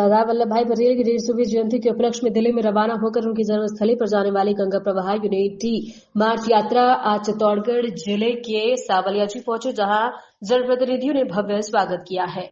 सरदार वल्लभ भाई पटेल की 150वीं जयंती के उपलक्ष्य में दिल्ली में रवाना होकर उनकी जन्मस्थली पर जाने वाली गंगा प्रवाह यूनिटी मार्च यात्रा आज चित्तौड़गढ़ जिले के सावलियाजी पहुंचे, जहां जनप्रतिनिधियों ने भव्य स्वागत किया है।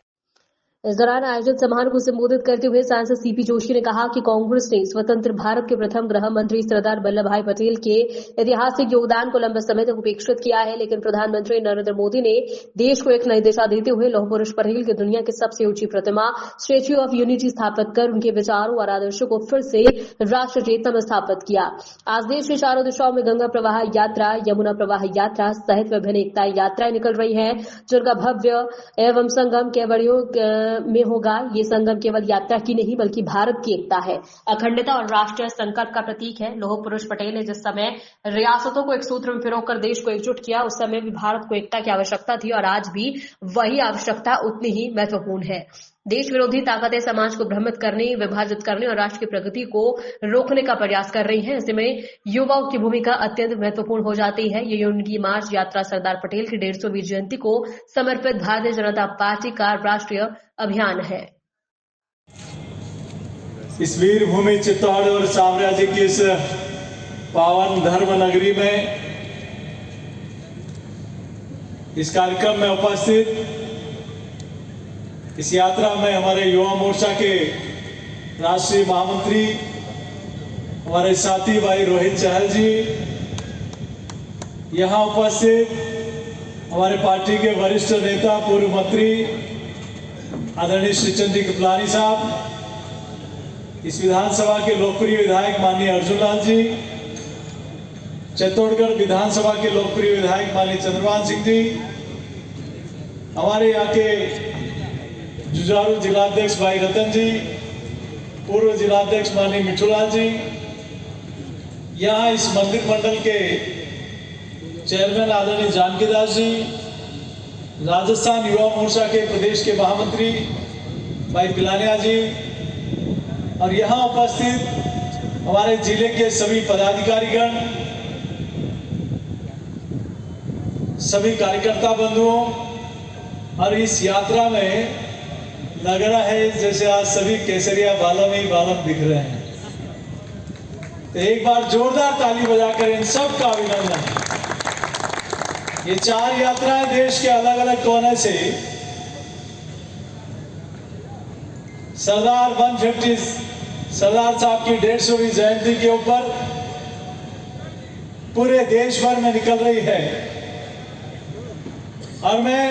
इस दौरान आयोजित समारोह को संबोधित करते हुए सांसद सीपी जोशी ने कहा कि कांग्रेस ने स्वतंत्र भारत के प्रथम गृह मंत्री सरदार वल्लभ भाई पटेल के ऐतिहासिक योगदान को लंबे समय तक उपेक्षित किया है, लेकिन प्रधानमंत्री नरेंद्र मोदी ने देश को एक नई दिशा देते हुए लौह पुरुष पटेल की दुनिया की सबसे ऊंची प्रतिमा स्टैच्यू ऑफ यूनिटी स्थापित कर उनके विचारों और आदर्शों को फिर से राष्ट्र चेतना में स्थापित किया। आज देश की चारों दिशाओं में गंगा प्रवाह यात्रा, यमुना प्रवाह यात्रा सहित विभिन्न एकता यात्राएं निकल रही है, जिनका भव्य एवं संगम केवड़ियों में होगा। ये संगम केवल यात्रा की नहीं बल्कि भारत की एकता है, अखंडता और राष्ट्रीय संकल्प का प्रतीक है। लौह पुरुष पटेल ने जिस समय रियासतों को एक सूत्र में पिरोकर देश को एकजुट किया, उस समय भी भारत को एकता की आवश्यकता थी और आज भी वही आवश्यकता उतनी ही महत्वपूर्ण है। देश विरोधी ताकतें समाज को भ्रमित करने, विभाजित करने और राष्ट्र की प्रगति को रोकने का प्रयास कर रही हैं। ऐसे में युवाओं की भूमिका अत्यंत महत्वपूर्ण हो जाती है। ये यूनिटी मार्च यात्रा सरदार पटेल की 150वीं जयंती को समर्पित भारतीय जनता पार्टी का राष्ट्रीय अभियान है। इस वीर भूमि चित्तौड़ और साम्राज्य की इस पावन धर्म नगरी में इस कार्यक्रम में उपस्थित इस यात्रा में हमारे युवा मोर्चा के राष्ट्रीय महामंत्री हमारे साथी भाई रोहित चहल जी, यहाँ उपस्थित हमारे पार्टी के वरिष्ठ नेता पूर्व मंत्री आदरणीय श्री चंद्र कृपलानी साहब, इस विधानसभा के लोकप्रिय विधायक माननीय अर्जुन लाल जी, चित्तौड़गढ़ विधानसभा के लोकप्रिय विधायक माननीय चंद्रभान सिंह जी, हमारे यहाँ के जुझारू जिलाध्यक्ष भाई रतन जी, पूर्व जिलाध्यक्ष माननीय मिठूलाल जी, यहाँ इस मंदिर मंडल के चेयरमैन आदरणीय जानकीदास जी, राजस्थान युवा मोर्चा के प्रदेश के महामंत्री भाई पिलानिया जी और यहाँ उपस्थित हमारे जिले के सभी पदाधिकारीगण, सभी कार्यकर्ता बंधुओं, और इस यात्रा में लग रहा है जैसे आज सभी केसरिया बालम ही बालम दिख रहे हैं। तो एक बार जोरदार ताली बजाकर इन सब का अभिनंदन। ये 4 यात्राएं देश के अलग अलग कोने से सरदार साहब की 150वीं जयंती के ऊपर पूरे देश भर में निकल रही है। और मैं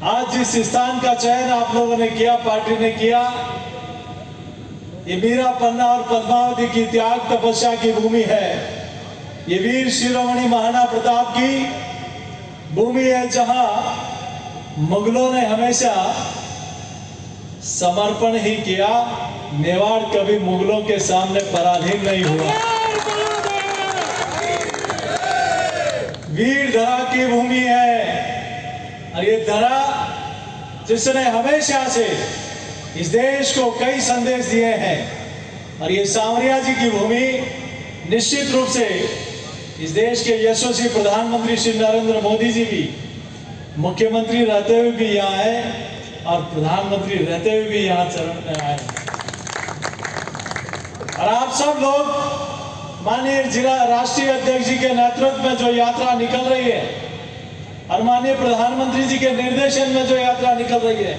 आज जिस स्थान का चयन आप लोगों ने किया, पार्टी ने किया, ये मीरा पन्ना और पद्मावती की त्याग तपस्या की भूमि है। ये वीर शिरोमणि महाराणा प्रताप की भूमि है, जहां मुगलों ने हमेशा समर्पण ही किया। मेवाड़ कभी मुगलों के सामने पराधीन नहीं हुआ। वीर धरा की भूमि है और ये धरा जिसने हमेशा से इस देश को कई संदेश दिए हैं। और ये सावरिया जी की भूमि निश्चित रूप से इस देश के यशस्वी प्रधानमंत्री श्री नरेंद्र मोदी जी भी मुख्यमंत्री रहते हुए भी यहाँ है और प्रधानमंत्री रहते हुए भी यहाँ चरण में आए। और आप सब लोग माननीय जिला राष्ट्रीय अध्यक्ष जी के नेतृत्व में जो यात्रा निकल रही है और माननीय प्रधानमंत्री जी के निर्देशन में जो यात्रा निकल रही है,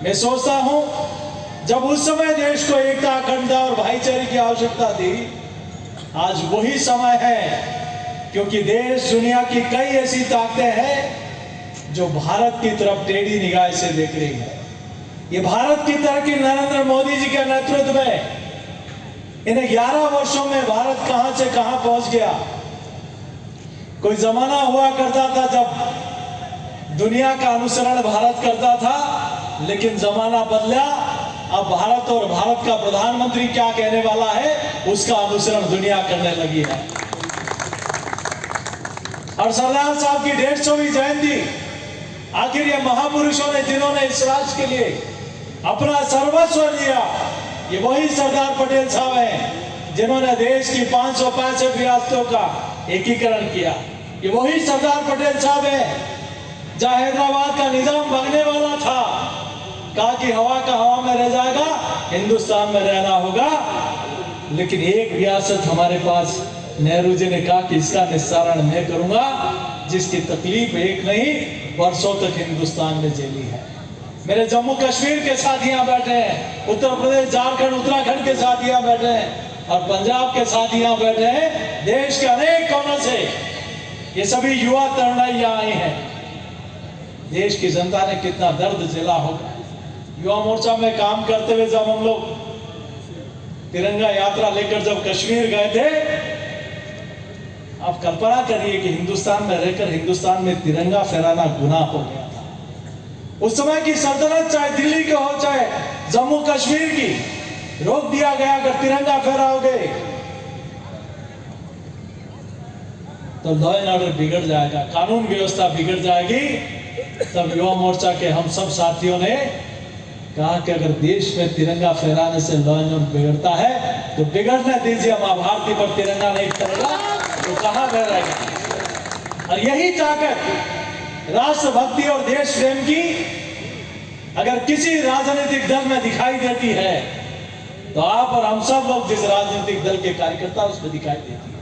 मैं सोचता हूं जब उस समय देश को एकता, अखंडता और भाईचारे की आवश्यकता थी, आज वही समय है। क्योंकि देश दुनिया की कई ऐसी ताकतें हैं जो भारत की तरफ टेढ़ी निगाह से देख रही है। ये भारत की तरक्की नरेंद्र मोदी जी के नेतृत्व में इन 11 वर्षों में भारत कहां से कहां पहुंच गया। कोई जमाना हुआ करता था जब दुनिया का अनुसरण भारत करता था, लेकिन जमाना बदला। अब भारत और भारत का प्रधानमंत्री क्या कहने वाला है, उसका अनुसरण दुनिया करने लगी है। और सरदार साहब की 150वीं जयंती, आखिर ये महापुरुषों ने जिन्होंने इस राष्ट्र के लिए अपना सर्वस्व दिया, ये वही सरदार पटेल साहब हैं जिन्होंने देश की 565 रियासतों का एकीकरण किया। ये वही सरदार पटेल साहब हैं जहां हैदराबाद का निजाम भागने वाला था, कहा कि हवा का हवा में रह जाएगा, हिंदुस्तान में रहना होगा। लेकिन एक रियासत हमारे पास, नेहरू जी ने कहा कि इसका निस्तारण मैं करूंगा, जिसकी तकलीफ एक नहीं वर्षों तक हिंदुस्तान में झेली है। मेरे जम्मू कश्मीर के साथ यहाँ बैठे हैं, उत्तर प्रदेश, झारखंड, उत्तराखंड के साथ यहाँ बैठे हैं और पंजाब के साथ यहाँ बैठे हैं। देश के अनेक कोनों से ये सभी युवा तरुणाई यहाँ आए हैं। देश की जनता ने कितना दर्द झेला होगा। युवा मोर्चा में काम करते हुए जब हम लोग तिरंगा यात्रा लेकर जब कश्मीर गए थे, आप कल्पना करिए कि हिंदुस्तान में रहकर हिंदुस्तान में तिरंगा फहराना गुनाह हो गया था। उस समय की सल्तनत चाहे दिल्ली की हो चाहे जम्मू कश्मीर की, रोक दिया गया अगर तिरंगा फहराओगे तो लॉ एंड ऑर्डर बिगड़ जाएगा, कानून व्यवस्था बिगड़ जाएगी। तब युवा मोर्चा के हम सब साथियों ने कहा कि अगर देश में तिरंगा फहराने से लॉ एंड ऑर्डर बिगड़ता है तो बिगड़ने दीजिए, मां भारती पर तिरंगा नहीं फहरेगा तो कहां फहराएगा। और यही ताकत राष्ट्रभक्ति और देश प्रेम की अगर किसी राजनीतिक दल में दिखाई देती है तो आप और हम सब लोग जिस राजनीतिक दल के कार्यकर्ता उसमें दिखाई देती है।